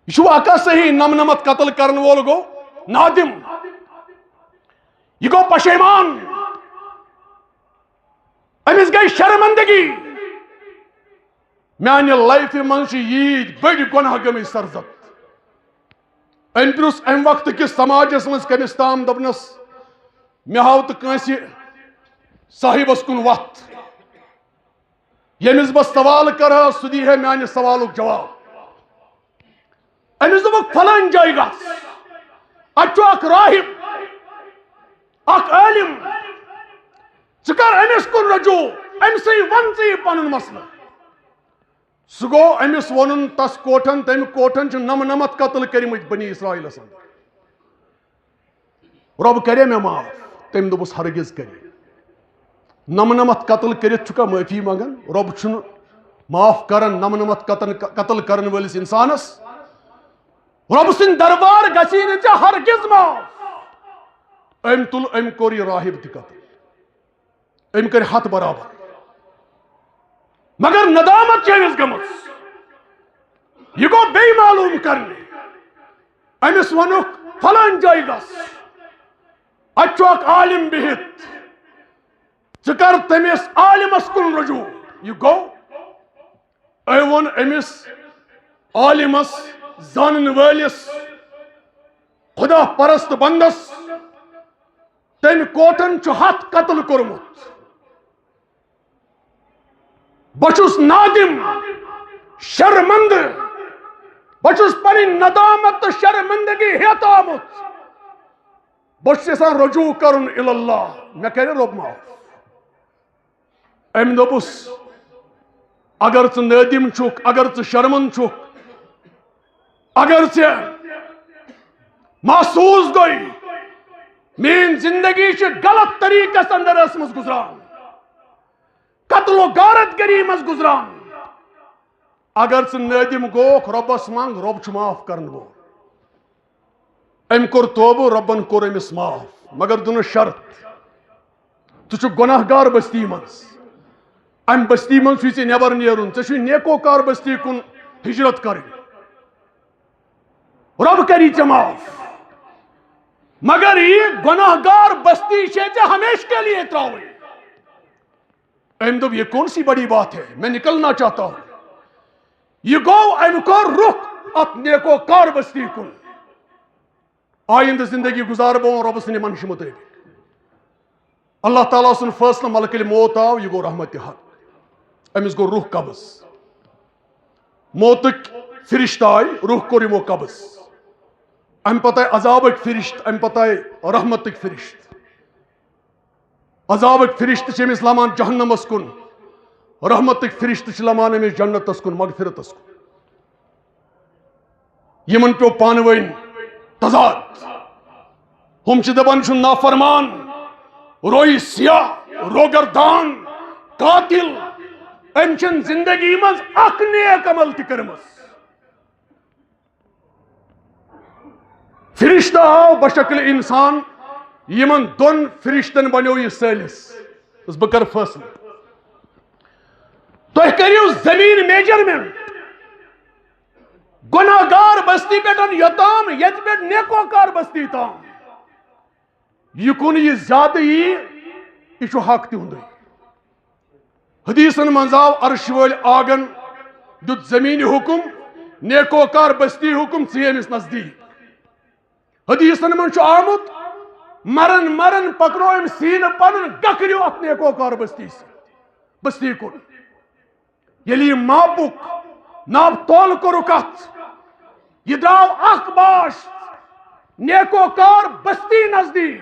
یہ واقعہ صحیح نمنمت قتل کرن وول گو نادم، یہ گو پشیمان، امس گئی شرمندگی، میانہ لائف من ییت بڑی گناہ گمت سرزد۔ ام پرس ام وقت کس سماجس مز کمس تام دپنس مے ہاو تو کنس صاحبس کن وت، یمس بس سوال کرا سہ دی ہے میانہ سوالک جواب۔ امس دپک فلان جائے گھس، اتھ اخ راہب اخ عالم، ژٕ کر امس کن رجوع، امسی ون ژٕ یہ پنن مسئلہ۔ سہ گو امس ون تس کوٹھن، تم کوٹھن نمنمت قتل کرمت بنی اسرائیلس اندر۔ رب کرے مے معاف، تم دپس ہرگز کرے نمنمت قتل کرت چھکا معافی منگان؟ رب چھن معاف کرن نمنمت قتل کرن ولس انسانس؟ رب سن دربار گسی نہ ہرگز معاف۔ ام تل ام کور یہ راہب تہ قتل، ام کر ہتھ برابر، مگر ندامت چھ امس گمت۔ یہ گو بے معلوم کرنے، امس ونک فلان جائے گھس، اتھ اخ عالم بہت، ژٕ کر تمس عالمس کن رجوع۔ یہ گو ون امس عالمس، زانن ولس، خدا پرست بندس، تم کوٹن ہتھ قتل کورمت۔ بچس نادم، شرمند، بچس پنی ندامت تو شرمندگی ہیت آمت، بچس یژھان رجوع کرن اللہ، مے کرے رب معاف۔ ام دوپس اگر ژٕ نادم چھُکھ، اگر ژٕ شرمند چھُکھ، اگر ژےٚ محسوس گوئی میری زندگی غلط طریقس اندر ٲسمٕژ گزران، قتل و غارت گری مز گزران، اگر ژٕ نادم گوکھ ربس منگ، رب چھُ معاف کرن وول۔ ام کور توبہ، ربن کور امس معاف، مگر دنس شرط، ژٕ چھُکھ گناہ گار بستی مز، ام بستی من چھ نبر نیرن، ژے چھ نیکوکار بستی کن ہجرت کرن، رب کری ژے معاف۔ مگر یہ گناہ گار بستی ژے ہمیشہ کے لیے تراوی۔ ام دپ یہ کون سی بڑی بات ہے، میں نکلنا چاہتا ہوں۔ یہ گو ام کو رخ ات نیکوکار بستی کن، آئندہ زندگی گزار بون رب سن منش مطابق۔ اللہ تعالیٰ سن فیصلہ ملک الموت آو، یہ گو رحمت حق، امس گو روح قبض، موتک فرشتہ آئی، روح کور یمو قبض، ام پتہ عذابک فرشت، ام پتہ رحمتک فرشت۔ عذابک فرشت چھ امس لمان جہنمس کن، رحمتک فرشت چھ لمان امس جنتس کن، مغفرتس کن۔ یمن پیو پانوین تضاد، ہم چھ دپان چھ نافرمان، روئی سیاہ، روگردان، قاتل، ام چھ زندگی مز اخ نیک عمل تہ کرمس۔ فرشتہ آو بشکل انسان، یمن دون فرشتن بنیو یہ سالس، بس بہ کر فیصلہ، تُہۍ کٔرِو زمین میجرمنٹ گناہ گار بستی پہ یوتام یت پہ نیکوکار بستی تام، یہ کن یہ زیادہ یہ حق تہندے۔ حدیثن من آو عرش ول آگن دیت زمین حکم، نیکوکار بستی حکم ژٕ أمس نزدیک۔ حدیثن من آمت مرن مرن پکڑو ام سین پن گکریو ات نیکوکار بستی کن۔ یلی ماپک ناب تول کورک ات، یہ دراو اخ باش نیکوکار بستی نزدیک،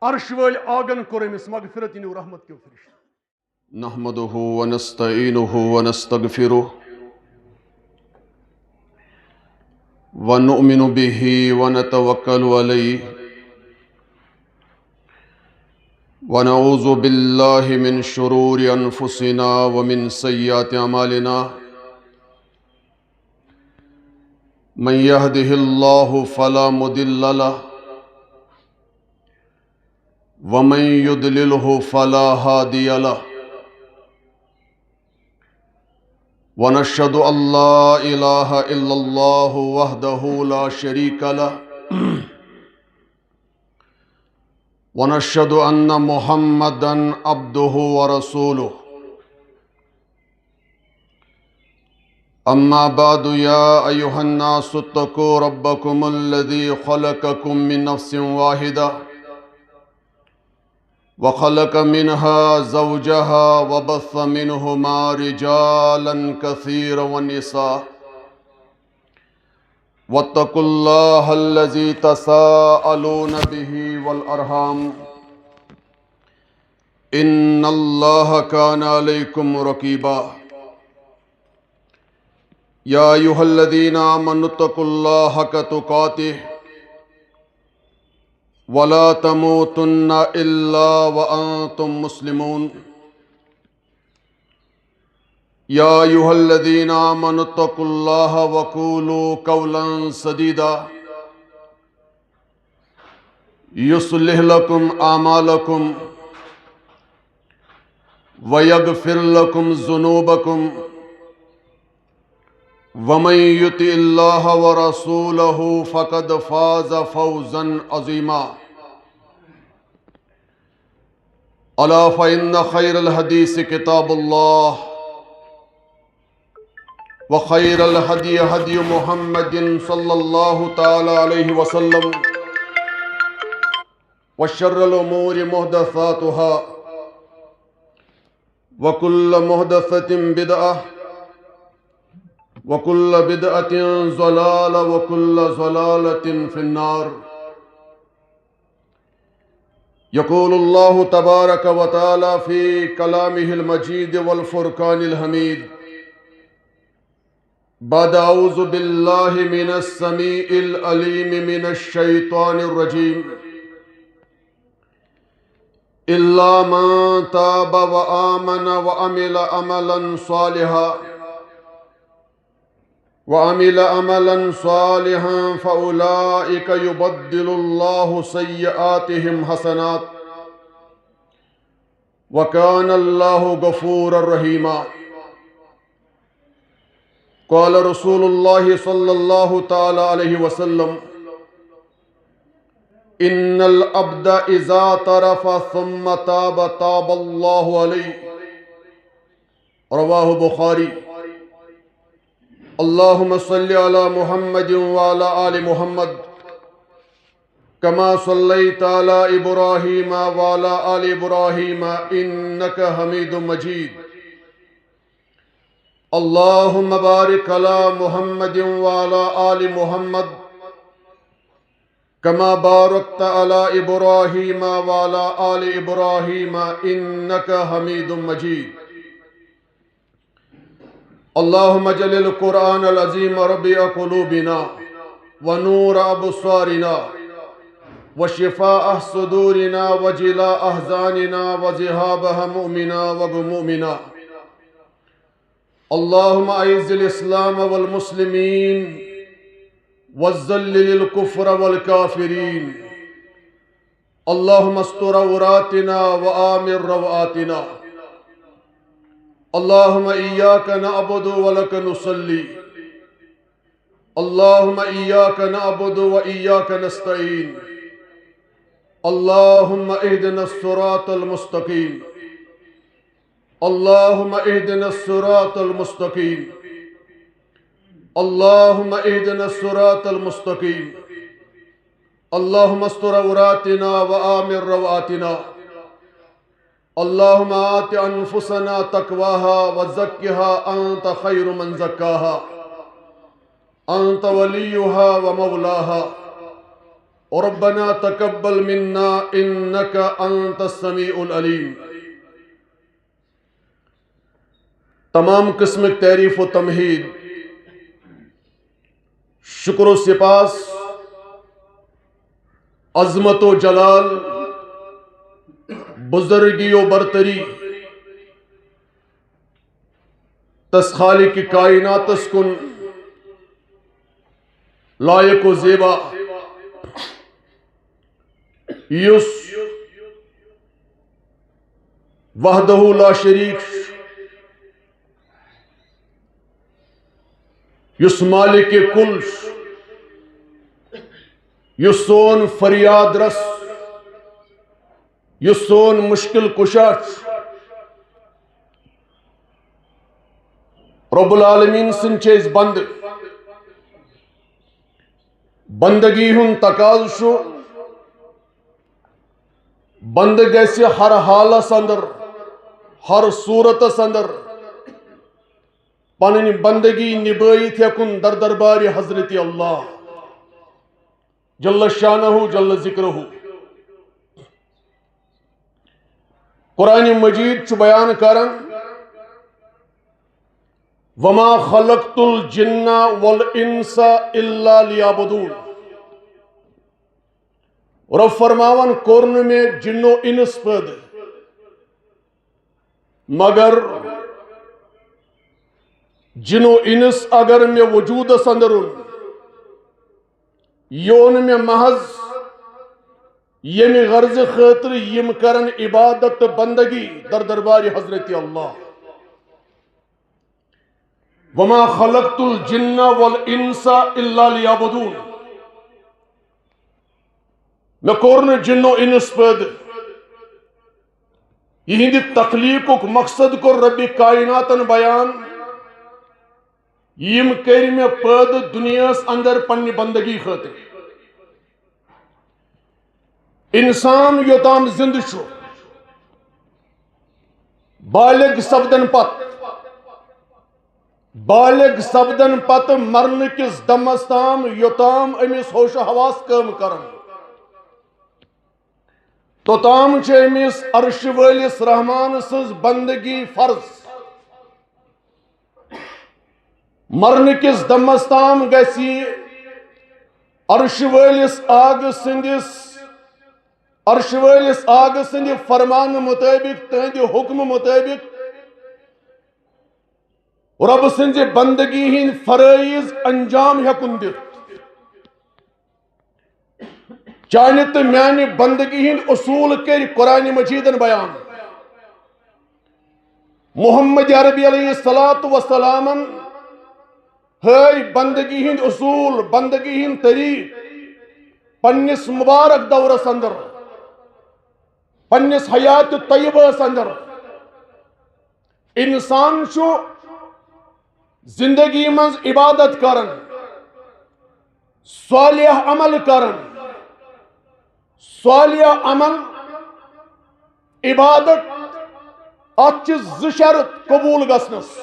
عرش ول آگن کور امس مغفرت یعنی رحمت کے فرشتہ۔ نحمده ونستعینه ونستغفره ونؤمن به ونتوکل علیہ ونعوذ باللہ من شرور انفسنا ومن سیئات اعمالنا من يهده الله فلا مضل له ومن يضلله فلا هادي له ونشهد أن لا إله إلا الله وحده لا شريك له ونشهد أن محمدا عبده ورسوله أما بعد يا أيها الناس اتقوا ربكم الذي خلقكم من نفس واحدة وخلق منها زوجها وبث منهما رجالا كثيرا ونساء واتقوا الله الذي تساءلون به والأرحام إن الله كان عليكم رقيبا يا أيها الذين آمنوا اتقوا الله حق تقاته ولا تموتن إلا وأنتم مسلمون يا أيها الذين آمنوا اتقوا الله وقولوا قولا سديدا يصلح لكم أعمالكم ويغفر لكم ذنوبكم ومن يطع الله ورسوله فقد فاز فوزا عظيما ألا فإن خير الحديث كتاب الله وخير الهدي هدي محمد صلى الله تعالى عليه وسلم وشر الأمور محدثاتها وكل محدثة بدعة وكل بدعة ضلالة وكل ضلالة في النار يقول الله تبارك وتعالى في كلامه المجيد والفرقان الحميد بعد أعوذ بالله من السميع العليم من الشيطان الرجيم إلا من تاب وآمن وعمل عملا صالحا فأولئك يبدل الله سيئاتهم حسنات وكان الله غفورا رحيما قال رسول الله صلى الله تعالى عليه وسلم إن العبد إذا اعترف ثم تاب الله عليه رواه بخاري اللهم صل على محمد وعلى آل محمد كما صليت على إبراهيم وعلى آل إبراهيم إنك حميد مجيد اللهم بارك على محمد وعلى آل محمد كما باركت على إبراهيم وعلى آل إبراهيم إنك حميد مجيد اللهم اجعل القرآن العظيم ربيع قلوبنا ونور أبصارنا وشفاء صدورنا وجلاء أحزاننا وذهاب همومنا وغمومنا اللهم أعز الإسلام والمسلمين وذلل الكفر والكافرين اللهم استر عوراتنا وآمن روآتنا اللهم إياك نعبد ولك نصلي اللهم إياك نعبد وإياك نستعين اللهم اهدنا الصراط المستقيم اللهم اهدنا الصراط المستقيم اللهم اهدنا الصراط المستقيم اللهم استر عوراتنا وآمن روآتنا اللهم آت أنفسنا تقواها وزكها أنت خير من زكاها أنت وليها ومولاها ربنا تقبل منا إنك أنت السميع العليم تمام قسم تعریف و تمہید شکر و سپاس عظمت و جلال بزرگی و برتری تس خالق کائنات کن لائق و زیبا یس وحدہ لا شریک یس مالک کل یس سون فریاد رس یس سون مشکل کشا رب العالمین سن چیز بند بندگی ہن تقاض شو بند گیس ہر حالس اندر ہر صورتس اندر پنن بندگی نبائت ہیکن در دربار حضرت اللہ جل شانہ جل ذکرہ قرآن مجید چھ بیان کرن وما خلقت الجن والانس الا لیعبدون رب فرماون کورن میں جن و انس پد مگر جن و انس اگر میں وجود اندرون یون میں محض یم غرض خاطر یم کرن عبادت بندگی در دربار حضرت اللہ وما خلقت الجن والانس الا لیعبدون میں کورن جن و انس پد یہندی تخلیق مقصد کو رب کائناتن بیان یم کر میں پد دنیا اندر پنی بندگی خاطر انسان یوتام زند چھو بالغ سپدن پت مرن کس دمس تام یوتام امس ہوش حواس کام کرن توتام چھ امس عرش والس رحمان سز بندگی فرض مرن کس دمس تام گسی عرش والس آگ سند فرمان مطابق تہند حکم مطابق رب سند بندگی ہند فرائض انجام ہیکن دت چانہ تو میانہ بندگی ہند اصول کر قرآن مجیدن بیان محمد عربی علیہ السلام ہائی بندگی ہند اصول بندگی ہند طریق پنس مبارک دورس اندر پنس حیات طیبہ اندر انسان چھو زندگی منز عبادت کرن صالح عمل کرن صالح عمل عبادت اتھ شرط قبول گسنس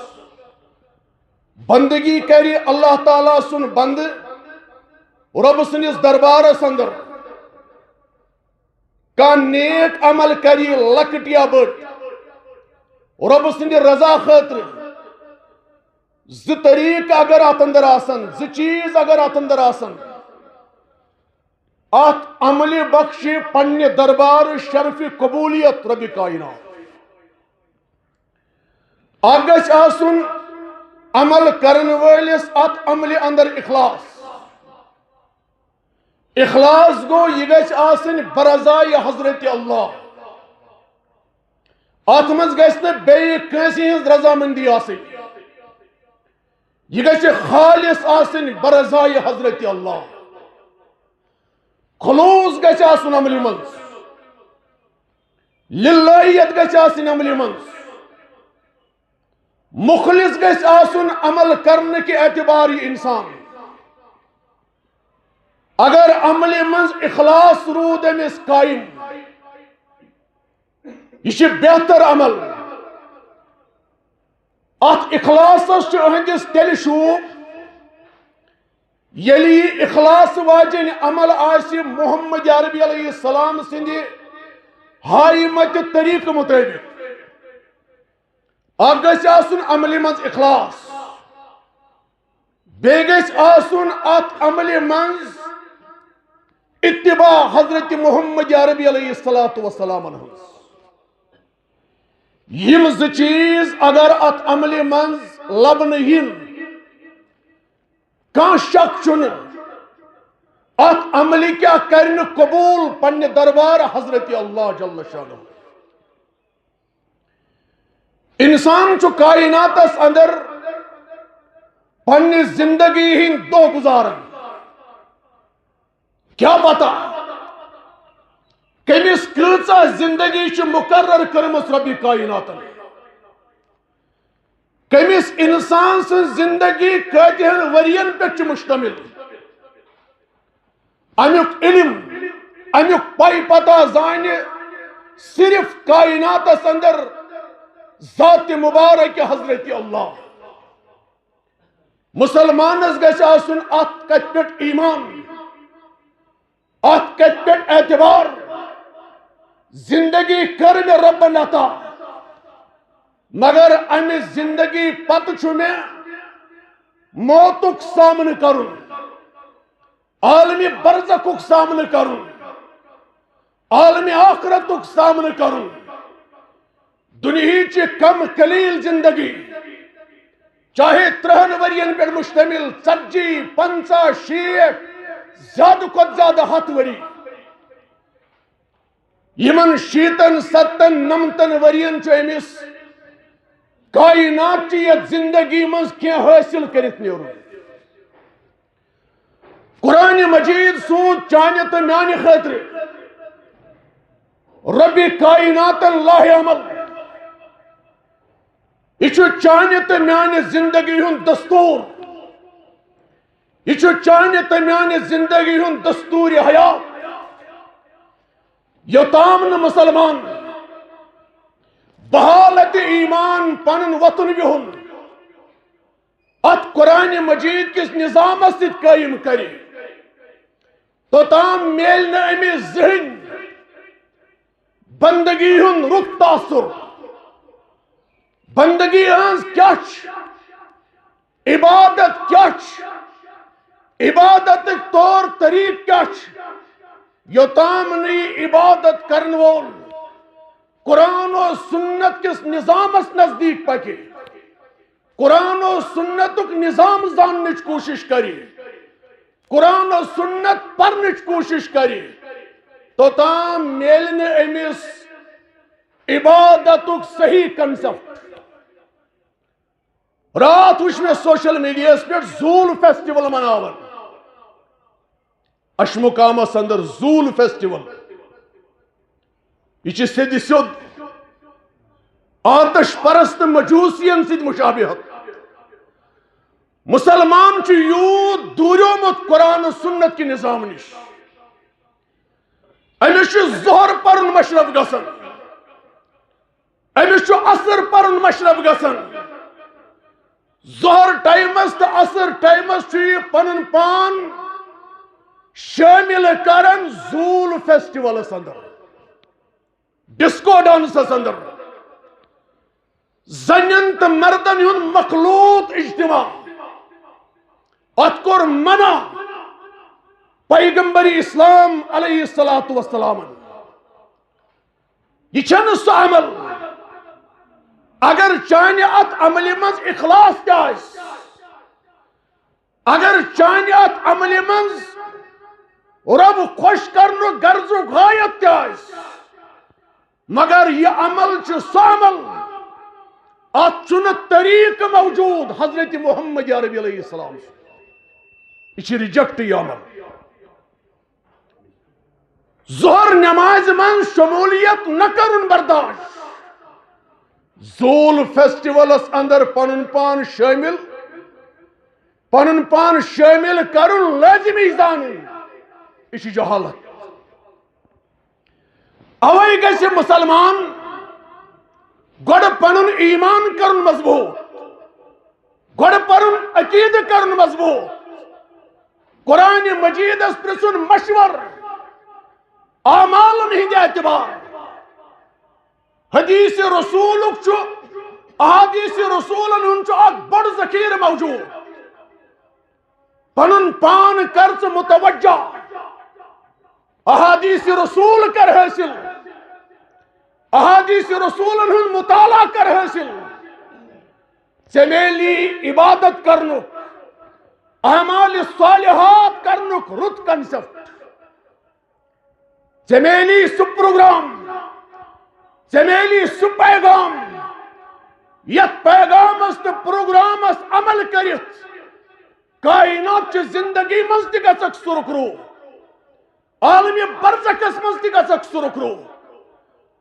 بندگی کری اللہ تعالیٰ سن بند رب سنس دربارس اندر کان نیک عمل کری لکٹ یا بڑ رب سند رضا خاطر طریق اگر ات اندر آسن چیز اگر ات اندر آسن ات عمل بخش پنہ دربار شرف قبولیت رب کائنات گژھِ آسن عمل کرن وٲلِس ات عمل اندر اخلاص گو یہ گژھِ آسن برضائے حضرت اللہ ات مز گژھِ نہٕ بیٚیہِ کٲنٛسہِ ہٕنٛز رضامندی آسٕنۍ یہ گژھِ خالص آسن برضائے حضرت اللہ خلوص گژھِ آسن عمل منز للہیت گژھِ آسن عمل منز مخلص گژھِ آسن عمل کرنے کے اعتبار انسان اگر عمل منز اخلاص رود امس قائم یہ بہتر عمل ات اخلاصس اہندس تیل شوب یلی اخلاص واجن عمل آسی محمد عربی علیہ السلام سندی ہائمت طریق مطابق گژھِ آسن عمل منز اخلاص بیٚیہِ گژھِ آسن ات عمل منز اتباع حضرت محمد عربی علیہ السلام یم ز چیز اگر ات عمل منز لبن ین کان شک چن ات عمل کیا کرن قبول پنہ دربار حضرت اللہ جل شانہ انسان چھ کائناتس اندر پنی زندگی ہند دو گزارن کیا پتا کمس کۭژاہ زندگی چھ مقرر کرمس ربی کائناتن کمس انسان سن زندگی کتہن ورین پہ مشتمل امیک علم امیک پائی پتہ زانہ صرف کائنات اندر ذات مبارک حضرت اللہ مسلمانس گژھِ آسن ات کتھ پہ ایمان ات کتھ پہ اعتبار زندگی کر میں ربن عطا مگر امہ زندگی پتہ چھ میں موتک سامنے کرن عالمی برزخک سامنے کرن عالمی آخرتک سامنے کرن دنیا چہ کم قلیل زندگی چاہے 30 ورین پہ مشتمل 40 50 60 زیادہ کھت زیادہ 100 وری یمن 60 70 90 ورین چھ امس کائنات چہ زندگی مز کی حاصل کرت نیرن قرآن مجید سون چانہ تو میانہ خاطر ربی کائنات لاہ عمل یہ چانہ تو میانہ زندگی ہند دستور یہ چانہ تو میانہ زندگی ہند دستور حیات یوتام نہ مسلمان بحالت ایمان پنن وطن بہن ات قرآن مجید کس نظام ست قائم کرے توتام میل نہ امی ذہن بندگی ہن رخ تاثر بندگی ہنز کیا عبادت کیا عبادت طور طریق کیا یوتام نی عبادت کرن وول قرآن و سنت کس نظام نزدیک پکے قرآن و سنتک نظام زاننچ کوشش کری قرآن و سنت پرنچ کوشش کری توتام میلن امس عبادتک صحیح کنسپٹ رات وچ میں سوشل میڈیا پہ زول فیسٹیول مناون اشمقامس اندر زول فیسٹیول یہ سید سیود آتش پرست مجوسین سید مشابہت مسلمان چھ یوت دوریومت قرآن و سنت کی نظام نش امس ظہر پرن مشرب گسن امس عصر پرن مشرب گسن ظہر ٹائمس تو عصر ٹائمس پنن پان شامل کرن زول فیسٹیولس اندر ڈسکو ڈانسس اندر زنن تو مردن ہن مخلوط اجتماع ات کور منع پیغمبر اسلام علیہ الصلوۃ والسلام یہ چھن سہ عمل اگر چانہ ات عمل مز اخلاص تس اگر چانہ ات عمل مز رب خوش کرن غرض غایت تس مگر یہ عمل سہ عمل ات چھ طریق موجود حضرت محمد عربی علیہ السلام یہ ریجیکٹ یہ عمل ظہر نماز من شمولیت نہ کرن برداشت زول فیسٹیولس اندر پنن پان شامل کرن لازمی زانن یہ جہالت اوے گژھِ مسلمان گوڑ پنن ایمان کرن مضبوط گوڑ پنن عقید کرن مضبوط قرآن مجید اس پرسن مشور اعمال ہند اعتبار حدیث رسول احادیث رسول اک بڑ ذخیر موجود پنن پان کرچ متوجہ احادیث رسول کر حاصل احادیث رسول ہند مطالعہ کر حاصل چمیلی عبادت کرنک اعمال صالحات کرنک رت کنسپٹ چمیلی سو پروگرام چمیلی سو پیغام یت پیغام است پروگرام است عمل کرت کائنات چہ زندگی مز تہ گژھک سرخ رو عالم برزخس مز تہ گژھک سرخ رو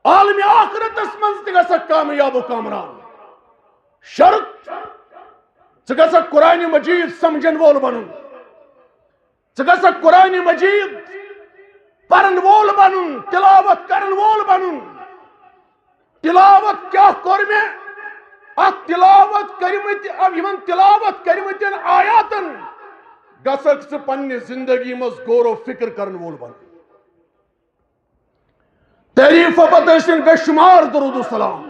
عالم آخرتس مز تہ گژھک کامیاب و کامران شرط ژٕ گژھک قرآن مجید سمجھن وول بنن ژٕ گژھک قرآن مجید پرن وول بنن تلاوت کرن وول بنن تلاوت کیا کور میں ات تلاوت کرمت یمن تلاوت کرمتن آیاتن گژھک ژٕ پننہِ زندگی مز غور و فکر کرن وول بن تعریف پتہ ٲسِن بے شمار درود و سلام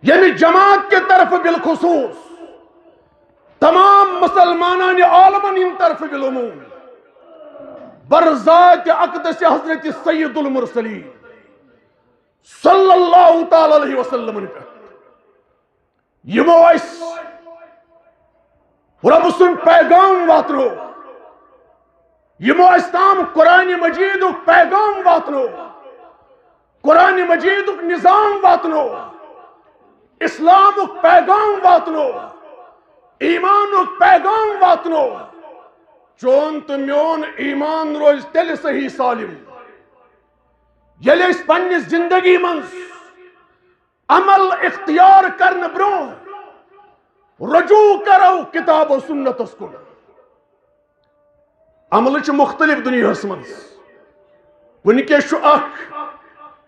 یعنی جماعت کے طرف بالخصوص تمام مسلمانان عالمن ان طرف بالعموم برذات اقدس حضرت سید المرسلین صلی اللہ تعالی علیہ وسلم پہ یمو اس رب سن پیغام واتنو یمو اس تام قرآن مجید پیغام واتنو قرآن مجید نظام واتنو اسلام پیغام واتنو ایمان پیغام واتنو چون تو میون ایمان روز تیل صحیح سالم یل اس پننس زندگی منز عمل اختیار کرن برو رجوع کرو کتاب و سنت اس کن عمل چھ مختلف دنیا منز ونکس اخ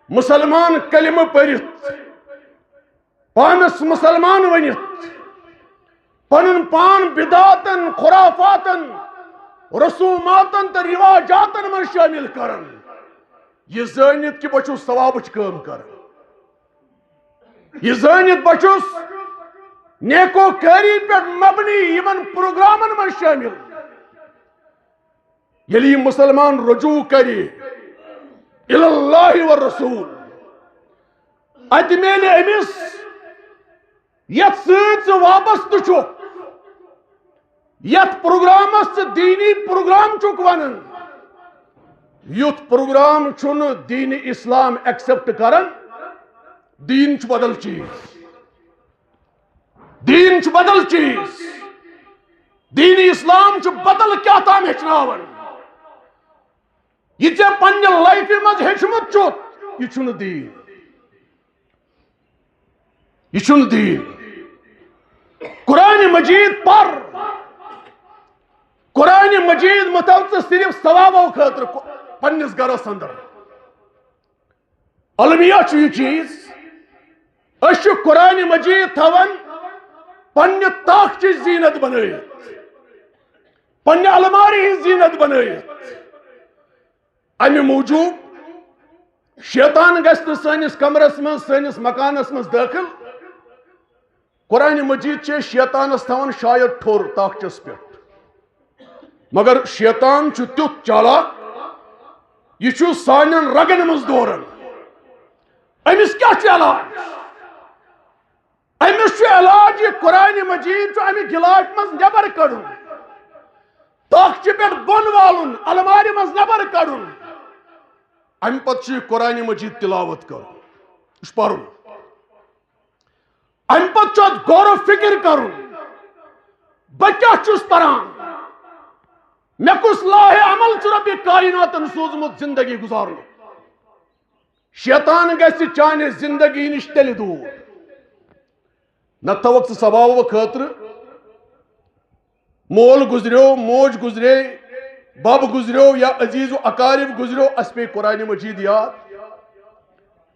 مسلمان کلمہ پرت پانس مسلمان ونت پنن پان بدعاتن خرافاتن رسوماتن تو رواجاتن من شامل کرن یہ زانت کہ بچوس ثوابچ کام کرن یہ زانت بچوس نیکو کاری پر مبنی یمن پروگرامن من شامل یلی مسلمان رجوع کری الاللہ والرسول ات میلے امس یت سۭتۍ ژٕ وابستہٕ چھُکھ یت پروگرامس ژٕ دینی پروگرام چھُکھ ونان یُتھ پروگرام چھُنہٕ دین اسلام ایکسپٹ کران دین چھُ بدل چیز دین چھُ بدل چیز دین اسلام چھُ بدل کیاہ تام ہیٚچھناوان یہ ژےٚ پننہِ لایفہِ منٛز ہیٚچھمُت چھُکھ یہ چھُنہٕ دین یہ چھُنہٕ دین قرآن مجید پر قرآن مجید متوجہ صرف ثوابو خاطر پنس گرس اندر المیہ چھ یہ چیز اس قرآن مجید تھوان پنہ طاقت زینت بنائت پنہ الماری زینت بنائت امہ موجود شیطان گژھِ سٲنِس کمرس من سٲنِس مکانس من داخل قرآن مجید چھ شیطانس تھوان شاید ٹھور طاقتس پہ مگر شیطان چھ تیُتھ چالاک یہ چھ سانین رگن مز دوران امس کیا چھ علاج امس چھ علاج یہ قرآن مجید چھ امہ گلاس مز نبر کڑن طاقت پہ بن والن الماری مز نبر کڑن ام پتہ چھ قرآن مجید تلاوت کرن پرن ام پتہ غور و فکر کرن بہ کیا چھس پران مے کس لاہ عمل چھ رب کائناتن سوزمت زندگی گزارن شیطان گژھِ چانہ زندگی نش تیل دور نہ تھوک ثواب خاطر مول گزریو موج گزرے بب گزریو یا عزیز و اقارب گزریو اس پہ قرآن مجید یاد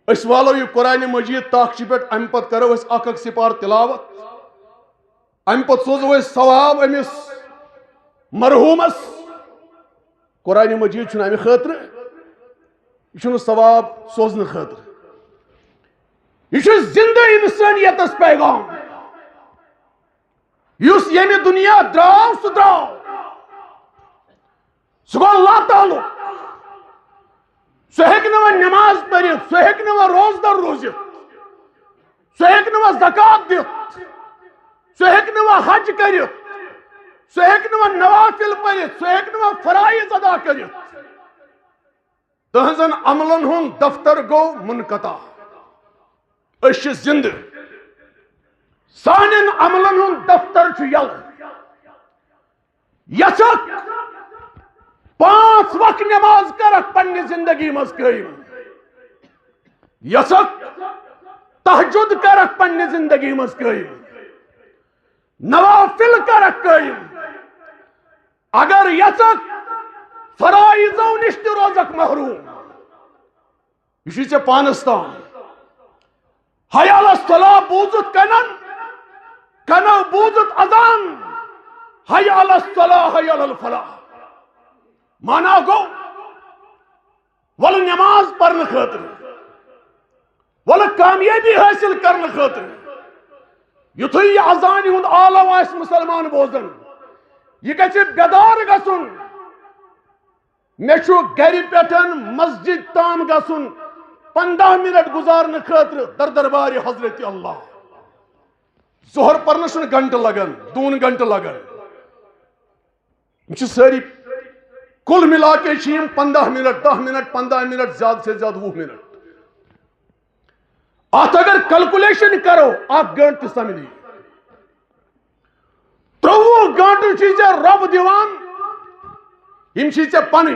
اس والو یہ قرآن مجید طاقت پہ ام پت کرو اس اک اک سپار تلاوت ام پت سوزو اس ثواب امس مرحومس قرآن مجید چھُنہٕ امہ خاطر یہ چھُنہٕ ثواب سوزن خاطر یہ چھُ زندہ انسانیتس پیغام یس یمہ دنیا دراو سہ دراو سہ گو اللہ تعلق سہ ہیٚکہِ نہٕ وۄنۍ نماز پٔرِتھ سہ ہیٚکہِ نہٕ وۄنۍ روزدر روزِتھ سہ ہیٚکہِ نہٕ وۄنۍ زکات دِتھ سہ ہیٚکہِ نہٕ وۄنۍ حج کٔرِتھ سہ ہیٚکہِ نہٕ وۄنۍ نوافل پٔرِتھ سہ ہیٚکہِ نہٕ وۄنۍ فرائض ادا کٔرِتھ تہنزن عملن ہُنٛد دفتر گوٚو منقطع أسۍ چھِ زندٕ سانٮ۪ن عملن ہُنٛد دفتر چھُ یلہٕ یسک 5 وقت نماز کرک پننی زندگی مز قائم یسک تہجد کرک پننی زندگی مز قائم نوافل کرک قائم اگر یسک فرائضو نش تہ روزک محروم یہ ژے پانس تام حی علی الصلاۃ بوزت کنو بوزت اذان حی علی الصلاۃ حی علی الفلاح مانا گو ول نماز پڑھنے خاطر ول کامیابی حاصل کرنے خاطر یتھے یہ اذان ہند عالم آس مسلمان بوزن یہ گژھِ بیدار گژھن مے چھُ گھرِ پٮ۪ٹھ مسجد تام گژھن 15 منٹ گزارنے خاطر دربار حضرت اللہ ظہر پرنس گھنٹہ لگن 2 گھنٹہ لگن ساری کل ملا کے 15 منٹ 10 منٹ 15 منٹ زیادہ سے زیادہ 20 منٹ ات اگر کیلکولیشن کرو 1 گھنٹہ سمجھی 23 گھنٹہ چیزیں رب دیوان یم چیزیں پنی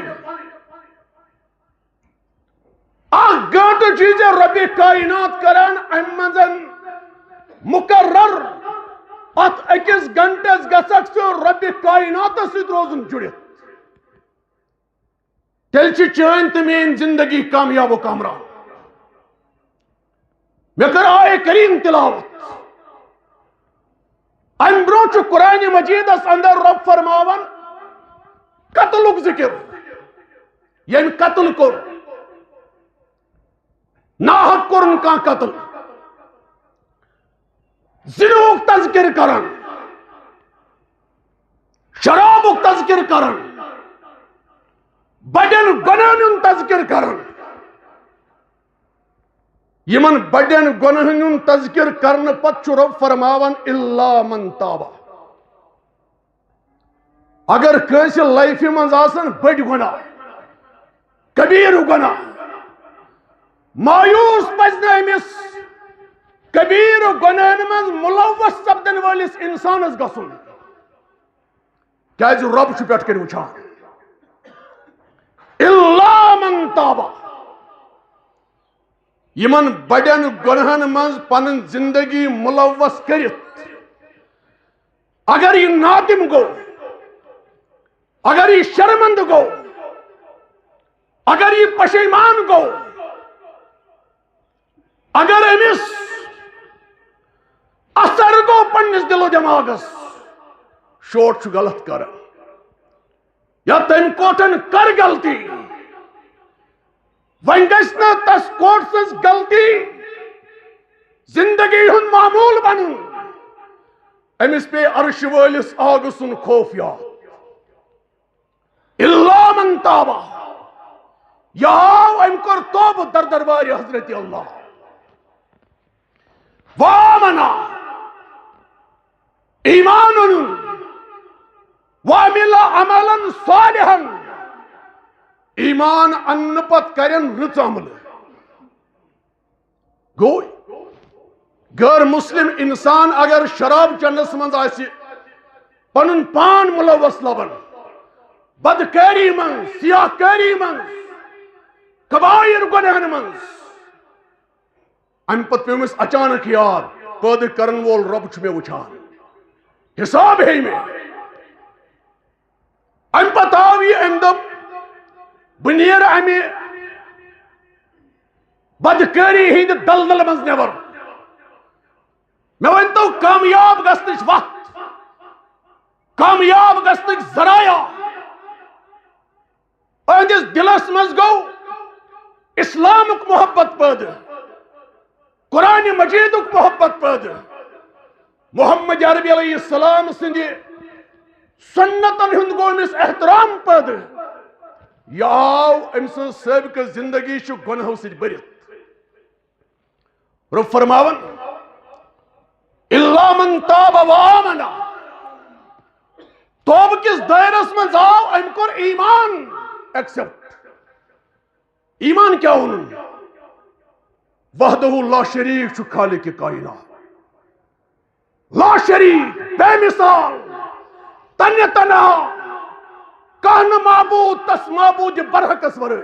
1 گھنٹہ چیزیں رب کائنات کران امن مقرر ات اکس گھنٹس گسک سو رب کائنات ست روزن جڑت تیل چین تو مین زندگی کامیاب و کامران مے کر آئے کریم تلاوت ام برو قرآن مجید اندر رب فرماون قتلک ذکر یم قتل کور ناحق کورن کان قتل زنوک تذکر کرن شرابک تذکر کرن بڑن گناہن تذکر کرن یمن بڑن گناہن تذکر کرن پت رب فرماون الا من تاب اگر کس لائف من آسن بڑ گناہ کبیر گناہ مایوس پزن امس کبیر گناہن من ملوث سپدن ولس انسانس گژھن کیاز رب چھ پٮ۪ٹھ کن وچھان الا من تاب یمن بڑن گناہن من پنن زندگی ملوث کرت اگر یہ نادم گو اگر یہ شرمند گو اگر یہ پشیمان گو اگر امس اثر گو پنس دل و دماغس شوٹ چھ غلط کر یا تم کوٹن کر غلطی ون گژھِ نہٕ تس کوٹ سٕنٛز غلطی زندگی ہُنٛد معموٗل بنُن امس پے عرش وٲلِس آگہٕ سُنٛد خوف یاد الا من تابا یہ آو ام کور توبہ دربار حضرت اللہ وامنا ایمان وعمل عملا صالحا ایمان ان پت کرن رٕژ عمل گو غیر مسلم انسان اگر شراب چنس من آسی پنن پان ملوث لبن بدکاری من سیاہ کاری من کبائر گناہن من ام پت پیمس اچانک یاد پٲدٕ کرن وول رب چھ مے وچھان حساب ہے میں ام پت آو یہ ام دپ بہ نیر امہ بدکاری ہند دلدل مز نبر مے ونتو کامیاب گژھنٕچ وقت کامیاب گژھنٕچ ذرائع اہندس دلس مز گو اسلامک محبت پٲدٕ قرآن مجیدک محبت پٲدٕ محمد عربی علیہ السلام سند سنتن ہند گو امس احترام پٲدٕ یہ آو ام سن سابقہ زندگی چھ گناہو سۭتۍ بٔرِتھ رب فرماون الا من تاب وآمن توبہ کس دائرس من آو ام کور ایمان ایکسپٹ ایمان کیا ونن وحدہ لا شریک چھ خالق کائنات لا شریک بے مثال تنہا کان معبود تس معبود برحقس ورے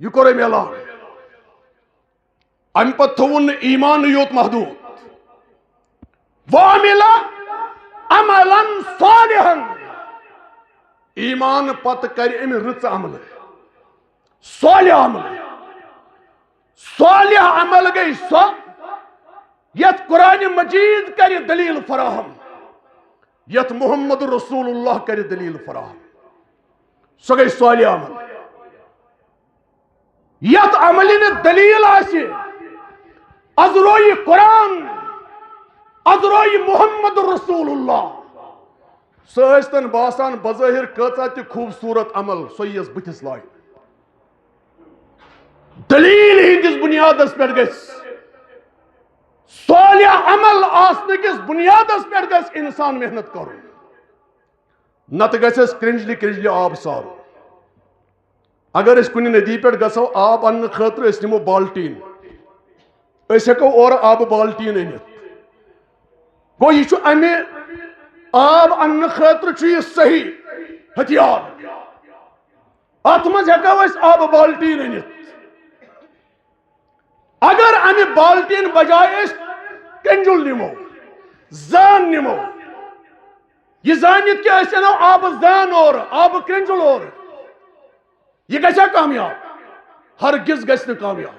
یہ کور ام اعلان ام پت تھون ایمان یوت محدود وعمل عملا صالحا ایمان پت کر ام رچ عمل صالح عمل صالح عمل گئی سو یت قرآن مجید کر دلیل فراہم یت محمد رسول اللہ کر دلیل فراہم سو گئی صالح عمل یت عمل دلیل آسی از روی قرآن از روی محمد رسول اللہ سستن باسان بظاہر کچا تی خوبصورت عمل سویس بتس لائی دلیل ہندس بنیادس پر گس صالح عمل آسنے کس بنیادس پر گس انسان محنت کرو نت گس کرنجلی کرنجلی آب سارو اگر اس کنی ندی پر گسو آب ان خطر اس نمو بالٹین اس ہکو اور آب بالٹین انت گو یہ امی آب ان خطر چیز صحیح ہتھیار اتمز ہکو اس آب بالٹین انت اگر امی بالٹین بجائے اس کنجل نمو زان نمو یہ زانیت کیا اس نو آب زان اور آب کنجل اور یہ گژھا کامیاب ہرگز گژھِ نہٕ کامیاب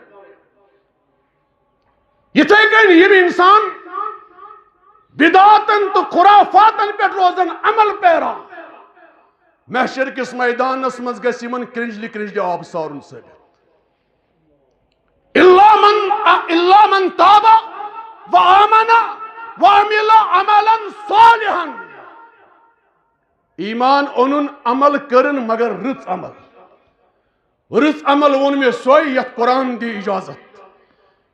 یتھے کن یم انسان بدعاتن تو خرافاتن پہ روزن عمل پیرا محشر کس میدانس مز گژھِ یمن کرنجلی کرنجلی آب سارن ثابت الا من تاب وآمن وعمل عملا صالحا ایمان اونن عمل کرن مگر رٕژ عمل رٕژ عمل وون میں سوئی یت قرآن دی اجازت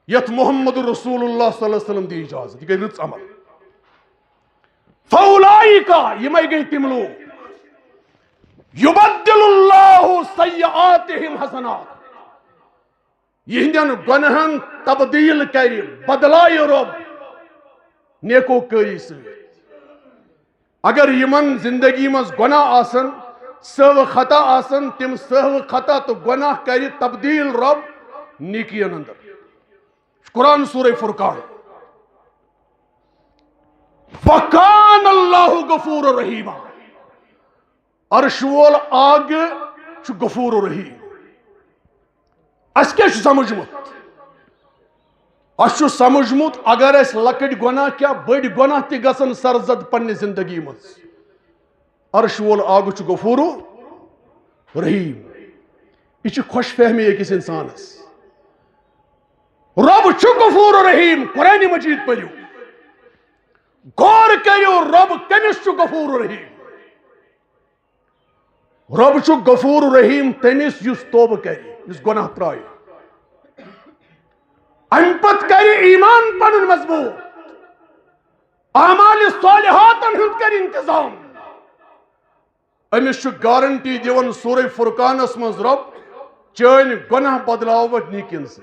یت محمد رسول اللہ صلی اللہ علیہ وسلم دی اجازت یہ گئی رٕژ عمل فاولائکا یہ گئی تم لوگ یبدل اللہ سیئاتہم حسنات یہندین گنہن تبدیل کری بدلائی رب نیکو کری سے اگر یمن زندگی مز گناہ آسن سہو خطا آسن تم سہو خطا تو گناہ کری تبدیل رب نیکین اندر قرآن سورہ فرقان وَكَانَ اللَّهُ غَفُورٌ رَحِيمًا عرش وول آگ چھ غفور رحیم اس کیا چھ سمجھمت اس چھ سمجھمت اگر اس لکٹ گناہ کیا بڑ گناہ تی گسن سرزد پنی زندگی مز عرش وول آگ چھ غفور رحیم یہ چھ خوش فہمی ایکس انسانس رب چھ غفور رحیم قرآن مجید پڑھو غور کریو رب کمس چھ غفور رحیم رب چھ غفور رحیم تمس یس توبہ کری یس گناہ ترائی ام پت کری ایمان پنن مضبوط اعمال صالحاتن ہند کر انتظام امس چھ گارنٹی دیون سورہ فرقانس مز رب چین گناہ بدلاوت نیکن سے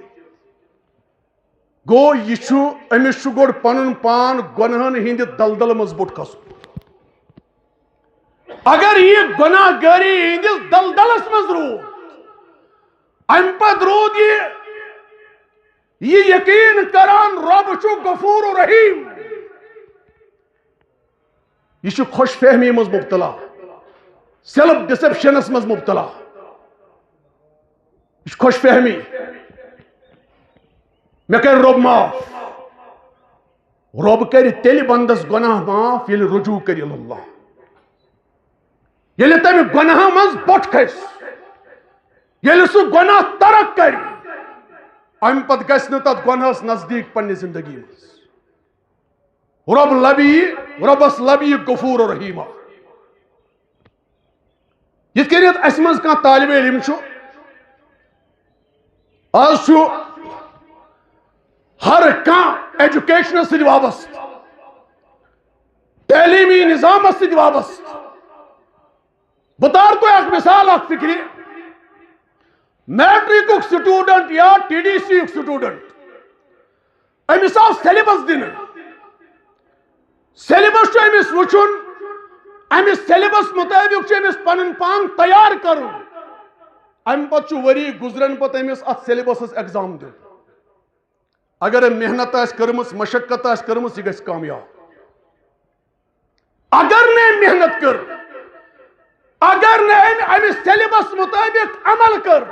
گو یہ امس گوڑ پنن پان گناہن ہند دلدل مز بٹ کھسو اگر یہ گناہ گاری ہندس دلدلس مز رود ام پت رود یہ یقین کران رب چھ غفور رحیم یہ خوش فہمی مز مبتلا سیلف ڈسپشنس مز مبتلا یہ خوش فہمی میں کر رب معاف رب کر تیل بندس گناہ معاف یل رجوع کر اللہ یل تم گناہ مز بٹ کھس یل سو گناہ ترک کر ام پت گس نہ تت گناہس نزدیک پنہ زندگی مز رب لبی ربس لبی غفور رحیم یہ کنت اس مز کان طالب علم آج ہر کان ایجوکیشن سے وابست تعلیمی نظام سے وابست بطور کوئی ایک مثال اخ فکری میٹرک سٹوڈنٹ یا ٹی ڈی سی سٹوڈنٹ امس آو سیلبس دن سیلبس امس وچن امس سیلبس مطابق امس پن پان تیار کرن ام پتہ وری گزرن پتہ امس ات سیلبس ایگزام دن اگر محنت آس کرمس مشقت آس کرمس یہ گژھِ کامیاب اگر نے محنت کر اگر نے امس سیلبس مطابق عمل کر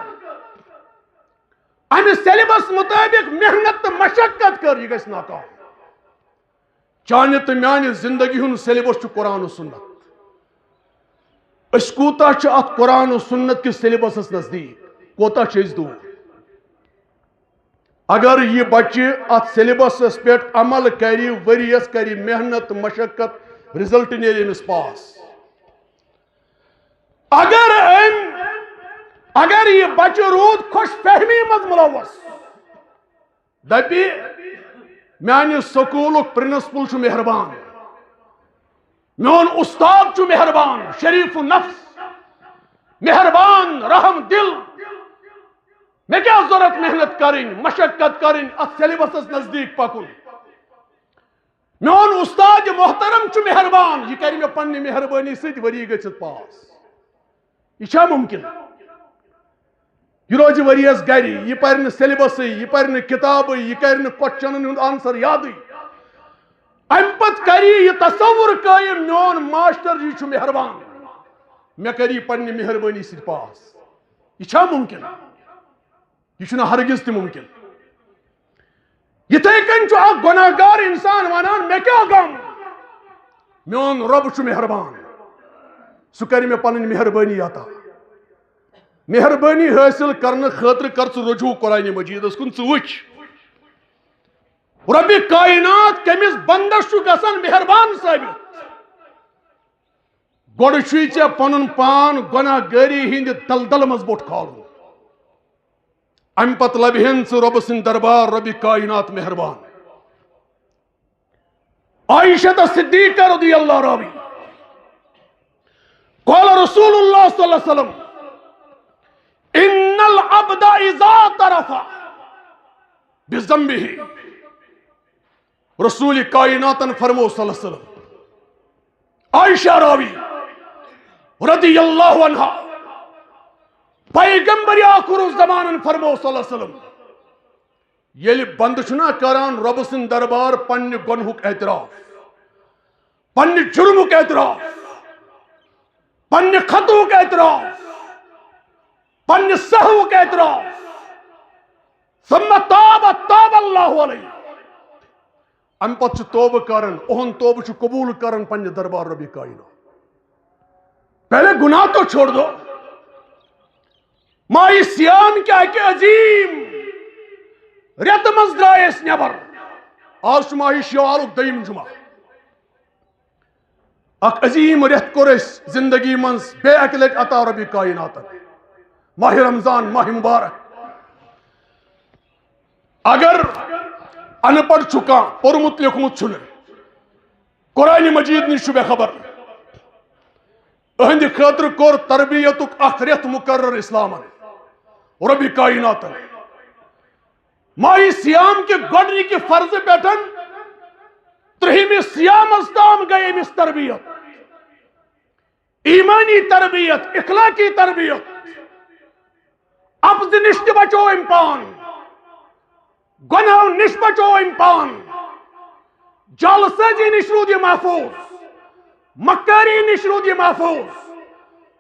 امس سیلبس مطابق محنت تو مشقت کر یہ گژھِ ناکام چانہ تو میانہ زندگی ہند سیلبس قرآن و سنت اس کوتا ات قرآن و سنت کس سیلبس نزدیک کوتا دور اگر یہ بچہ ات سیلبس پہ عمل کری وریس کری محنت مشقت رزلٹ نیرِ امس پاس اگر یہ بچہ رود خوش فہمی مز ملوث دپی میانہ سکولک پرنسپل مہربان میون استاد مہربان شریف نفس مہربان رحم دل میں کیا ضرورت محنت کریں مشقت کریں ات سیلبس نزدیک پکن میون استاد محترم مہربان یہ کر میں پنہ مہربانی ست وری گژھت پاس یہ ممکن یہ روز وریس گھر یہ پہ سیلبس یہ پہ کتاب یہ کر کوشچن ہند آنسر یاد ام پت کری یہ تصور قائم میون ماسٹر یہ مہربان میں کری پنہ مہربانی ست پاس یہ ممکن یہ ہرگز تہ ممکن یتھے کن اخ گناہگار انسان ونان میں کیا غم میون رب مہربان سہ کر میں پنن مہربانی عطا مہربانی حاصل کرنے خاطر کر رجوع قرآن مجید کن وچ رب کائنات کمس بندس گژھان مہربان ثابت گوڑ چھوئی ژے پنن پان گناہ گاری ہند دلدل مز بوٹ کھالن ام پت لبہن رب سن دربار رب کائنات مہربان عائشہ صدیقہ رضی اللہ راوی قال رسول اللہ صلی اللہ علیہ وسلم ان العبد اذا اعترف بذنبه رسول کائنات فرمو صلی اللہ علیہ وسلم عائشہ راوی رضی اللہ عنہ پیغمبر آخر زمان فرمو صلی اللہ علیہ وسلم یل بند چھنا کران رب سن دربار پنہ گنہک اعتراف پنہ جرمک اعتراف پنہ خطوک اعتراف پنہ سہوک اعتراف ثم تاب اللہ علیہ ام پت توبہ کرن اہن توبہ قبول کرن پنہ دربار رب کائنات پہلے گناہ تو چھوڑ دو ماہ سیام کیا کہ عظیم ریت مز درائیس نبر آج ماہ شوالک دیم جمعہ اک عظیم ریت کورس زندگی منز بے اکلت عطا رب کائنات ماہ رمضان ماہ مبارک اگر ان پڑھ چکا پرمت لکھمت چھن قرآن مجید نش بے خبر اہند خاطر کور تربیتک اخ ریت مقرر اسلام رب کائنات ماہ سیام کے گوڑنی کی فرض پیٹھن ترہیمی سیام استام گئے امس تربیت ایمانی تربیت اخلاقی تربیت ابز نش بچو امپان گناہ نش بچو امپان جالسازی نش رود یہ محفوظ مکاری نش رود یہ محفوظ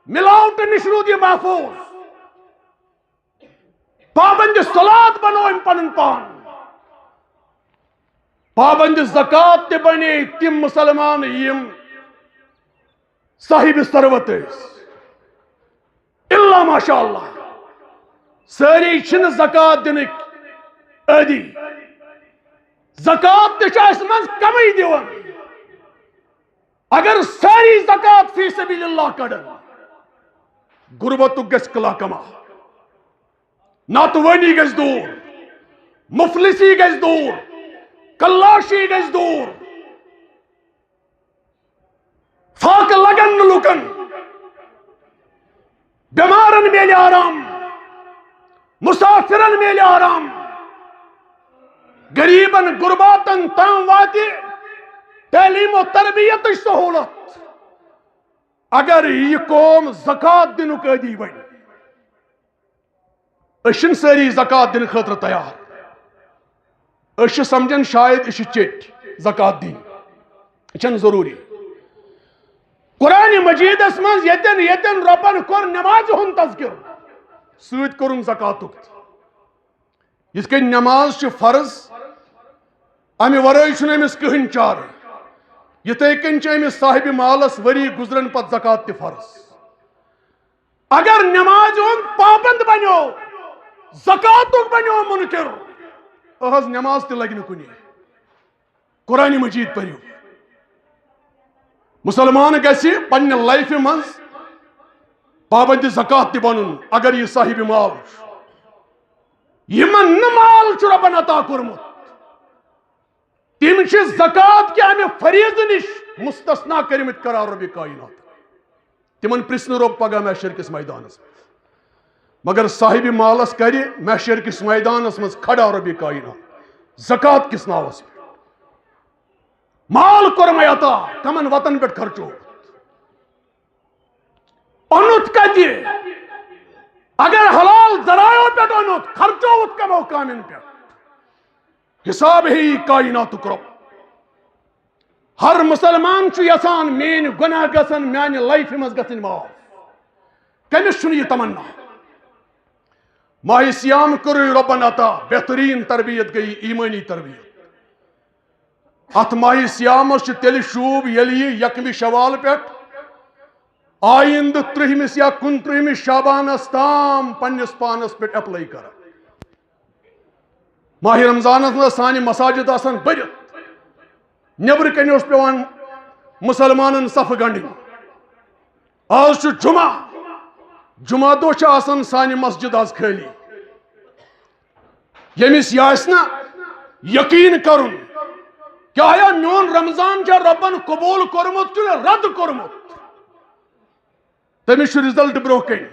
ملاوٹ نش رود یہ محفوظ پابند صلات بنو پن پان پابند زکات تے بنے تم مسلمان یم صاحب ثروت الا ماشاء اللہ ساری چھن زکات دنک ادی زکات تے اس من کمی دیون اگر ساری زکات فی سبیل اللہ کڑن غربت گس کلا کما ناتوانی گز دور مفلسی گز دور کلاشی گز دور فاق لگن لکن بیمارن میل آرام مسافرن میل آرام غریبن غرباتن تام واتی تعلیم و تربیت سہولت اگر یہ قوم زکات دن قیدی بن اشن ساری زکات دن خاطر تیار اش سمجھن شاید اش چٹ زکات دین چن ضروری قرآن مجید من یتن ربن کور نماز ہن تذکر سوت کرن زکاتک یس کہ نماز چھ فرض امی ورائے چھن امس کہن چار یتھے کن چھ امس صاحب مالس وری گزرن پت زکات تہ فرض اگر نماز ہن پابند بنو زکاتک بنو منکر اہز نماز تہ لگن کنی قرآن مجید پریو مسلمان گسی پنہ لائف مز پابند زکات تہ بنن اگر یہ صاحب مال یمن نہ مال چھ ربن عطا کورمت تم چھ زکات کہ امہ فریض نش مستثنا کرمت قرار رب کائنات تمن پرسن رب پگہ محشر کس میدانس مگر صاحب مالس کر محشر کس میدانس مز کھڑا رب کائنات زکات کس ناوس مال کورم عطا کمن وطن پہ خرچو اونت کتی اگر حلال ذرائع پہ اونت خرچو کمو کامن پہ حساب ہی کائنات کرو ہر مسلمان چھ یسان مین گناہ گسن میانہ لائف مز گسن معاف کمس چھ یہ تمنا ماہ سیام کرو ربن عطا بہترین تربیت گئی ایمانی تربیت ات ماہ سیامس تیل شوب یل یہ یکم شوال پہ آئند ترہمس یا 29 شابانس تام پنس پانس پہ اپلائی کر ماہ رمضانس مز سانہ مساجد آسان برت نبر کن اس پیوان مسلمانن صف گنڈن آج جمعہ دو آسان سانہ مسجد آز خالی یمس یہ یقین کرن کہ آیا میون رمضان چھ ربن قبول کورمت کہ رد کورمت تمس رزلٹ برو کن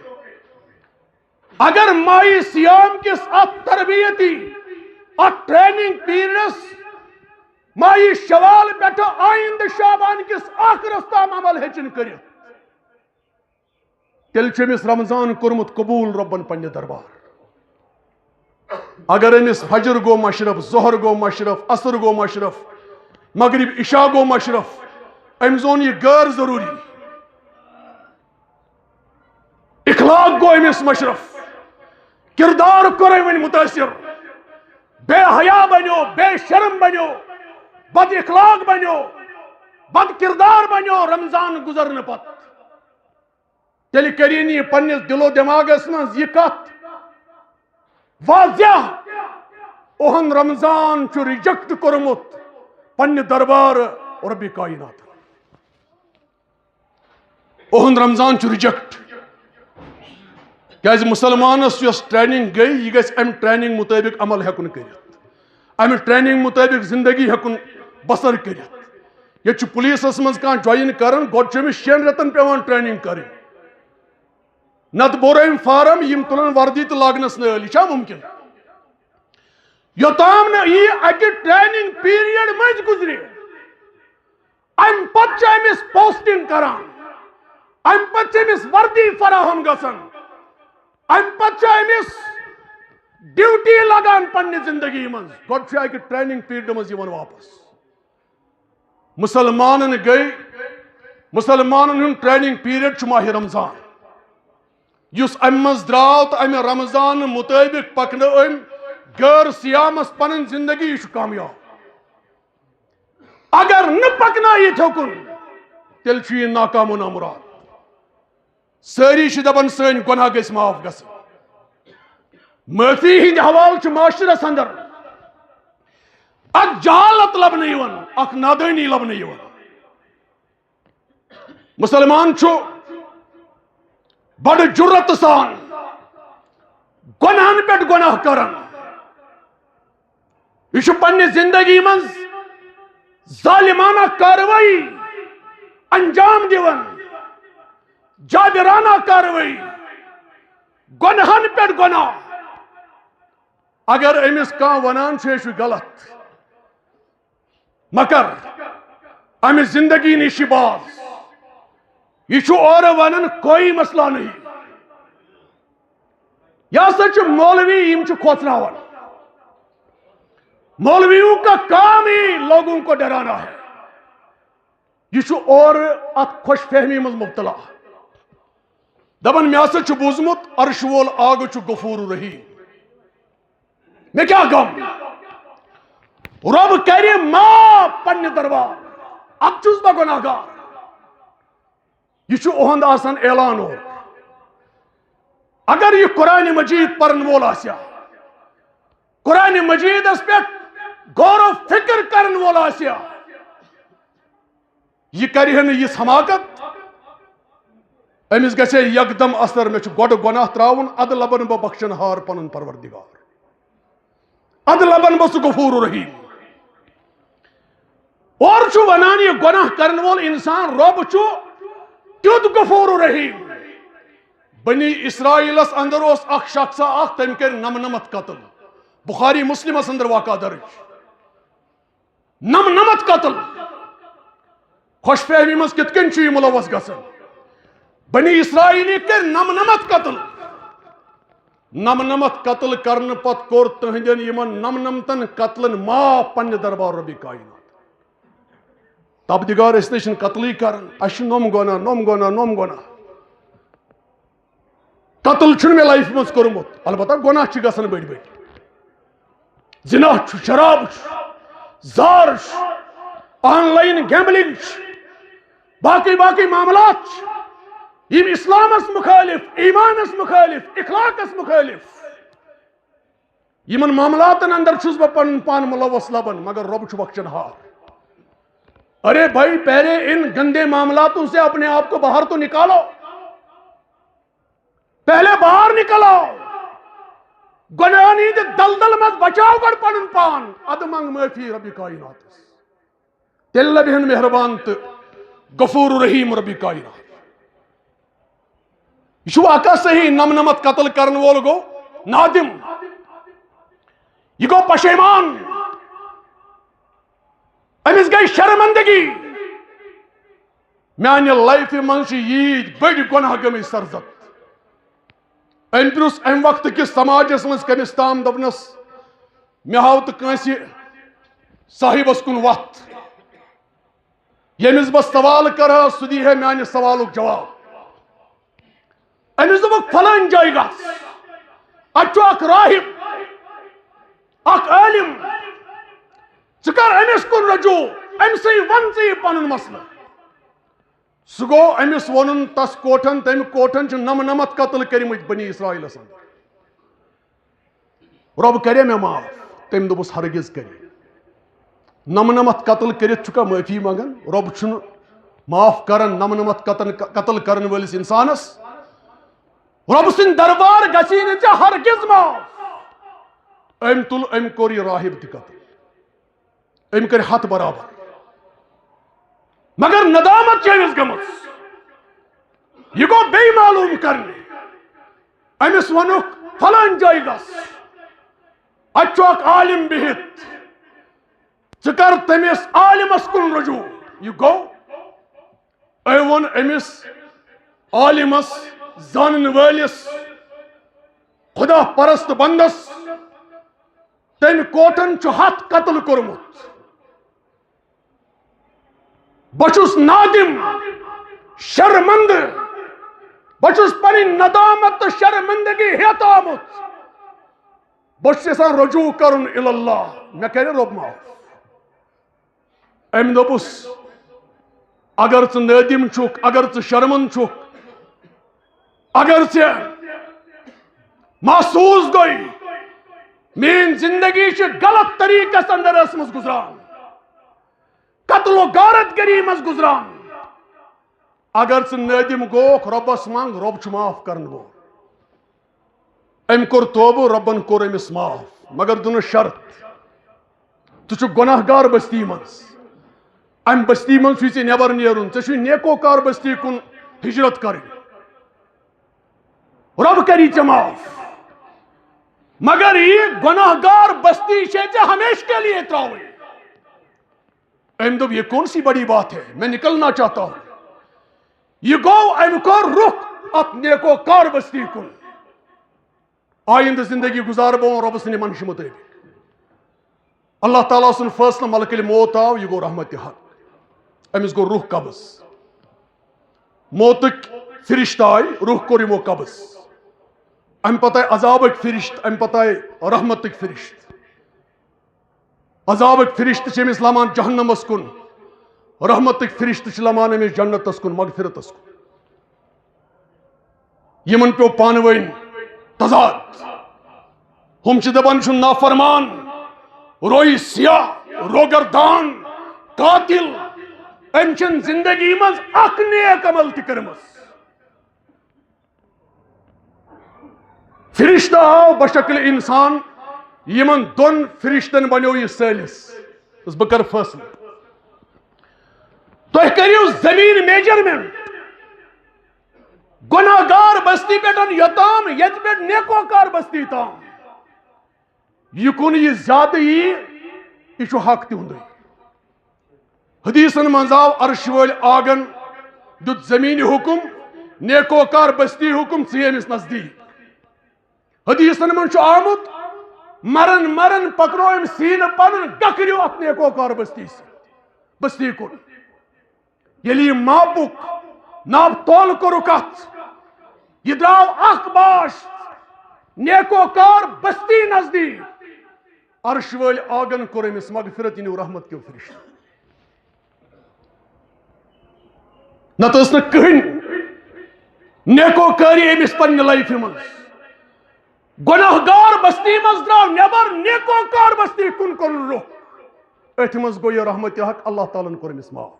اگر ماہ سیام کس ات تربیتی ات ٹریننگ پیریڈس ماہ شوال پہ آئند شابان کس آخرس تام عمل ہیچن کر تیل چمس رمضان کورمت قبول ربن پنہ دربار اگر امس فجر گو مشرف ظہر گو مشرف عصر گو مشرف مغرب عشاء گو مشرف ام زون یہ غیر ضروری اخلاق گو امس مشرف کردار کور ون متاثر بے حیا بنو بے شرم بنو بد اخلاق بنو بد کردار بنو رمضان گزرنے پت تیل کرین یہ پنس دل و دماغس من یہ کت واضح اوہن رمضان چھ ریجیکٹ کورمت پنہ دربار رب کائنات اوہن رمضان چھ ریجیکٹ کیاز مسلمانس یس ٹریننگ گئی یہ گژھِ ام ٹریننگ مطابق عمل ہیکن کرت ام ٹریننگ مطابق زندگی ہیکن بسر کرت یہ پولیسس مز کان جوائن کرن گوڈ چھ أمس 6 رٮ۪تن پیوان ٹریننگ کرن نت بورم فارم یم تلن وردی تو لاگنس نل یہ ممکن یوتام نا یہ اکہ ٹریننگ پیریڈ مز گزرے ام پتہ امس پوسٹنگ کران ام پتہ امس وردی فراہم گسن ام پتہ امس ڈیوٹی لگان پنہ زندگی من گوڈ اکہ ٹریننگ پیریڈ مز یوان واپس مسلمانن گئی مسلمانن ہن ٹریننگ پیریڈ چھ ماہ رمضان یس ام مز دراو تو ام رمضان مطابق پکن ام غیر سیامس پن زندگی یہ کامیاب اگر نہ پکنائت ہکن تیل یہ ناکام و نامراد ساری دپان سن گناہ گژھِ معاف گژھن معافی ہند حوالہ معاشرس اندر اک جہالت لبنہ یوان اک نادانی لبنہ یوان مسلمان چھو بڑ جرت سان گناہن پہ گناہ کرن یہ پنہ زندگی من ظالمانہ کاروائی انجام دیون جابرانہ کاروائی گناہن پہ گناہ اگر امس کان ونان یہ غلط مگر امس زندگی نش باز یہ اور ونن کوئی مسئلہ نہیں یہ سا مولوی یم کھوچناون مولویوں کا کام ہی لوگوں کو ڈرانا ہے یہ اور ات خوش فہمی مز مبتلا دپان مے ہسا بوزمت عرش وول آگ غفور رحیم میں کیا غم رب کرِ معاف پنہ دربار اب چھس بہ گناہ گار یہ اہند آسان اعلان ہو اگر یہ قرآن مجید پرن وول آسیا قرآن مجید اس پہ غور و فکر کرن وول آسیا یہ کرہن یہ حماقت امس گژھِ یکدم اثر میں گۄڈٕ گۄناہ تراون اد لبن بہ بخشن ہار پنن پروردگار اد لبن بہ سہ غفور رحیم اور ونان یہ گناہ کرن وول انسان رب تیت غفور رحیم بنی اسرائیلس اندر اس اخ شخص اخ تم کر نمنمت قتل بخاری مسلمس اندر واقع درج نمنمت قتل خوش فہمی مز کت کن یہ ملوث گژھن بنی اسرائیلی کر نمنمت قتل نمنمت قتل کرن پت کور تہندین یمن نمنمتن قتلن معاف پنہ دربار ربی کائنات تابدگار اس نشن قتلی کرن اش نوم گناہ قتل چھن میں لائف مز کورمت البتہ گناہ چھ گژھن بڑ بڑ زنا چھ شراب چھ زار چھ آن لائن گیمبلنگ چھ باقی معاملات چھ یم اسلامس مخالف ایمانس مخالف اخلاقس مخالف یمن معاملاتن اندر چھس بہ پن پان ملوث لبن مگر رب چھ بخشن ہار ارے بھائی پہلے ان گندے معاملاتوں سے اپنے آپ کو باہر تو نکالو پہلے باہر نکلو گناہی دلدل مز بچاؤ گڑ پنن پان اد منگ معافی ربی کائنات تیل لبہن مہربان تو غفور رحیم ربی کائنات یہ واقعہ صحیح نمنمت قتل کرن وول گو نادم یہ گو پشیمان امس گئی شرمندگی میانہ لائف من یہ بڑ گناہ گمت سرزد ام پرس ام وقت کس سماجس مز کمس تام دپنس مے ہاو تو کنس صاحبس کن وت یمس بس سوال کرا سہ دی ہے میانہ سوالک جواب امس دپک فلان جائے گھس اتھ اخ راہب اخ عالم ثر امس کن رجوع امسی ون ثی پن مسئلہ سہ گو امس ون تس کوٹھن تم کوٹھن نمنمت قتل کرمت بنی اسرائیلس اندر رب کرے میں معاف تم دپس ہرگز کرے نمنمت قتل کرت چکا معافی منگن رب چھ معاف کرن نمنمت قتل کرن ولس انسانس رب سن دربار گسی نہ ہرگز معاف ام تل ام کور یہ راہب تہ قتل ام کر ہتھ برابر مگر ندامت چیز گمت یہ گو بے معلوم کرنے امس ونک فلان جائے گس اتھ اخ عالم بہت ثر تمس عالمس کن رجوع یہ گو ون امس عالمس زانن ولس خدا پرست بندس تم کوٹن ہتھ قتل کورمت بچس نادم شرمند بچس پنی ندامت تو شرمندگی ہیت آمت بچس یژھان رجوع کرن اللہ مے کرے رب معاف ام دپس اگر ژٕ نادم چھُکھ اگر ژٕ شرمند چھُکھ اگر ژےٚ محسوس گوئی مین زندگی غلط طریقس اندر ٲسمٕژ گزران قتل و غارت گری مز گزران اگر ژٕ نادم گوکھ ربس منگ رب چھُ معاف کرن وول ام کور توبہ ربن کور امس معاف مگر دنس شرط ژٕ چھُکھ گناہ گار بستی مز ام بستی من چھُے ژےٚ نیبر نیرُن ژےٚ چھُے نیکوکار بستی کن ہجرت کرٕنۍ رب کری ژےٚ معاف مگر یہ گناہ گار بستی چھے ژےٚ ہمیشہ کے لیے تراوٕنۍ ام دپ یہ کون سی بڑی بات ہے میں نکلنا چاہتا ہوں یہ گو ام کور رخ ات نیکو کار بستی کن آئندہ زندگی گزار بون رب سن منش مطابق اللہ تعالیٰ سن فیصلہ ملک الموت آو یہ گو رحمت حق امس گو روح قبض موتک فرشتہ آئی روح کور یمو قبض ام پتہ عذابک فرشت ام پتہ رحمتک فرشت عذابک فرشت چھ امس لمان جہنمس کن رحمتک فرشت چھ لمان امس جنتس کن مغفرتس کن یمن پیو پانوین تضاد ہم چھ دپان چھ نافرمان روئی سیاہ روگردان قاتل ام چھ زندگی مز اک نیک عمل تہ کرمس فرشتہ آو بشکل انسان یمن دون فرشتن بنیو یہ سالس بس بہ کر فیصلہ تہ کریو زمین میجرمنٹ گناہ گار بستی پہ یوتام یت پہ نیکوکار بستی تام یہ کن یہ زیادہ یہ حق تہد حدیثن من آو عرش ول آگن دت زمین حکم نیکوکار بستی حکم ثمس نزدیک حدیثن من آمت مرن مرن پکڑو ام سین پن ڈکریو ات نیکوکار بستی کن یلی ماپک ناب تول کورک ات یہ دراو اخ باش نیکوکار بستی نزدیک عرش ول آگن کور امس مغفرت یعنی رحمت کیو فرشت نت اس نہ کہن نیکوکاری امس پنہ لائف من گناہ گار بستی مز درو نبر نیکوکار بستی کن کن رخ ات مز گو یہ رحمت حق اللہ تعالیٰ کور امس معاف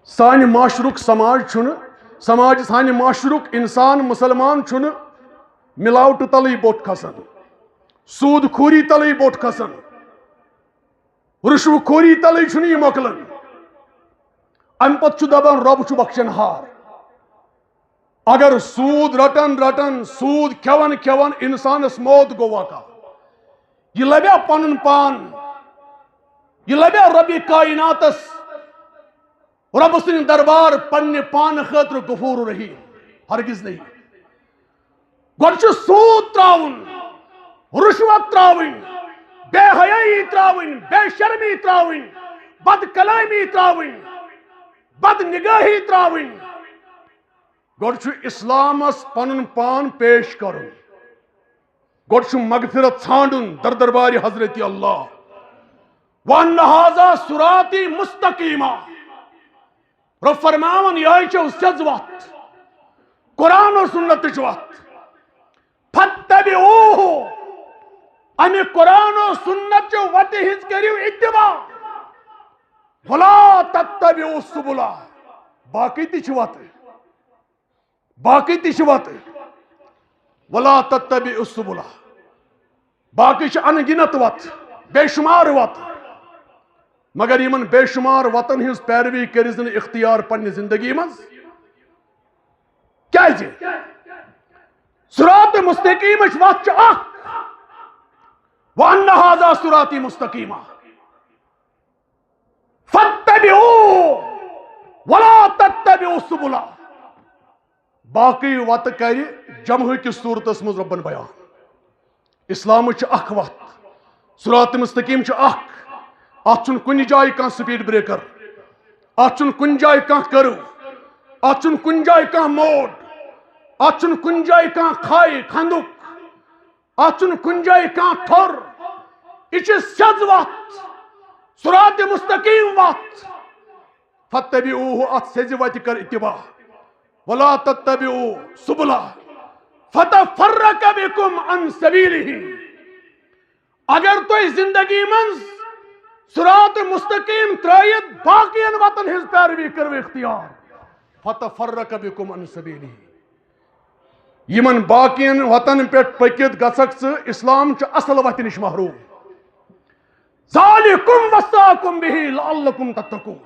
سانہ معاشرک سماج سانہ معاشرک انسان مسلمان چھن ملاوٹ تلے بوٹ کھسان سود خوری تلے بوٹ کھسان رشو خوری تلے چھن یہ مکلن ام پت دپان رب چھ بخشن ہار اگر سود رٹن رٹن سود کھیون کھیون انسانس موت گو واقع یہ لبیا پنن پان یہ لبیا ربی کائناتس رب سن دربار پنہ پان خاطر غفور رحیم ہرگز نہیں گوڑ چھ سود تراؤن رشوت تراؤن بے حیائی تراؤن بے شرمی تراؤن بد کلامی تراؤن بد نگاہی تراؤن گوڑ چھ اسلامس پنن پان پیش کرن گوڑ چھ مغفرت ژھانڈن دربار حضرت اللہ وَأَنَّ هَذَا صِرَاطِي مُسْتَقِيمًا رب فرماون یہ سز وت قرآن و سنت وت فَاتَّبِعُوهُ امی قرآن و سنت وت ہز کریو اتباع وَلَا تَتَّبِعُوا السُّبُلَ باقی تہ وت باقی تہ وت وَلَا تَتَّبِعُوا السُّبُلَ باقی چھ انگنت وت بے شمار وت مگر یمن بے شمار وطن ہز پیروی کرزن اختیار پنہ زندگی مز کیا صراط مستقیم وت چھ اخ وَأَنَّ هَذَا صِرَاطِي مُسْتَقِيمًا فَاتَّبِعُوهُ وَلَا تَتَّبِعُوا السُّبُلَ باقی وت کر جمع کس صورتس مز ربن بیان اسلام چھ اخ وت صراط مستقیم چھ اخ ات چھن کن جائے کان سپیڈ بریکر ات چھن کن جائے کان کرو ات چھن کن جائے کان موڈ ات چھن کن جائے کان کھائی کھندک ات چھن کن جائے کان ٹھر یہ سز وت صراط مستقیم وت فَاتَّبِعُوهُ ات سز وت کر اتباع وَلَا تَتَّبِعُوا السُّبُلَ فَتَفَرَّقَ بِكُمْ عَنْ سَبِيلِهِ اگر تو زندگی منز صراط مستقیم ترائیت باقین وطن ہز پیروی کرو اختیار فَتَفَرَّقَ بِكُمْ عَنْ سَبِيلِهِ یمن باقین وطن پیٹ پکت گژھک اسلام چھ اصل وتہ نش محروم ذالکم وصاکم بہ لعلکم تتقون